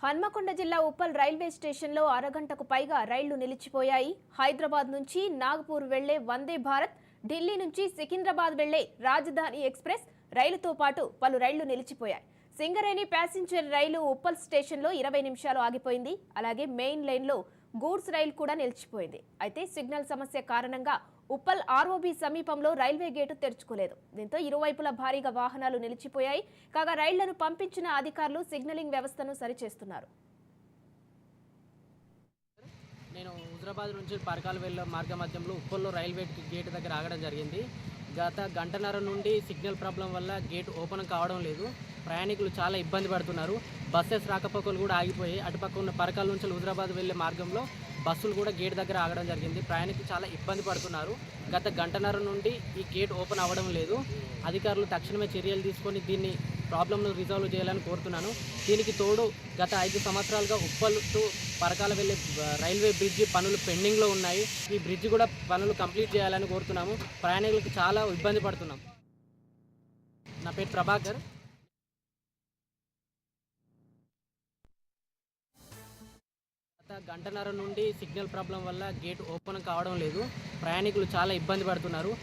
హన్మకొండ జిల్లా ఉప్పల్ రైల్వే స్టేషన్లో అరగంటకు పైగా రైళ్లు నిలిచిపోయాయి. హైదరాబాద్ నుంచి నాగపూర్ వెళ్లే వందే భారత్, ఢిల్లీ నుంచి సికింద్రాబాద్ వెళ్లే రాజధాని ఎక్స్ప్రెస్ రైలుతో పాటు పలు రైళ్లు నిలిచిపోయాయి. సింగరేణి ప్యాసింజర్ రైలు ఉప్పల్ స్టేషన్లో 20 నిమిషాలు ఆగిపోయింది. అలాగే మెయిన్ లైన్లో గూడ్స్ రైలు కూడా నిలిచిపోయింది. అయితే సిగ్నల్ సమస్య కారణంగా ఉప్పల్ ఆర్ఓబి సమీపంలో రైల్వే గేటు తెరుచుకోలేదు. దీంతో ఇరువైపులా భారీగా వాహనాలు నిలిచిపోయాయి. కాగా రైళ్లను పంపించిన అధికారులు సిగ్నలింగ్ వ్యవస్థను సరిచేస్తున్నారు. నేను హుజరాబాద్ నుంచి పరకాల వెళ్ళే మార్గ మధ్యంలో ఉప్పల్లో రైల్వే గేట్ దగ్గర ఆగడం జరిగింది. గత గంటన్నర నుండి సిగ్నల్ ప్రాబ్లం వల్ల గేట్ ఓపెన్ కావడం లేదు. ప్రయాణికులు చాలా ఇబ్బంది పడుతున్నారు. బస్సెస్ రాకపోకలు కూడా ఆగిపోయి అటుపక్క ఉన్న పరకాల నుంచి హుజరాబాద్ వెళ్ళే మార్గంలో బస్సులు కూడా గేట్ దగ్గర ఆగడం జరిగింది. ప్రయాణికులు చాలా ఇబ్బంది పడుతున్నారు. గత గంటన్నర నుండి ఈ గేట్ ఓపెన్ అవ్వడం లేదు. అధికారులు తక్షణమే చర్యలు తీసుకొని దీన్ని ప్రాబ్లంను రిజాల్వ్ చేయాలని కోరుతున్నాను. దీనికి తోడు గత 5 సంవత్సరాలుగా ఉప్పల్ టు పరకాల వెళ్ళే రైల్వే బ్రిడ్జి పనులు పెండింగ్లో ఉన్నాయి. ఈ బ్రిడ్జి కూడా పనులు కంప్లీట్ చేయాలని కోరుతున్నాము. ప్రయాణికులకు చాలా ఇబ్బంది పడుతున్నాం. నా పేరు ప్రభాకర్. గత గంటన్నర నుండి సిగ్నల్ ప్రాబ్లం వల్ల గేట్ ఓపెన్ కావడం లేదు. ప్రయాణికులు చాలా ఇబ్బంది పడుతున్నారు.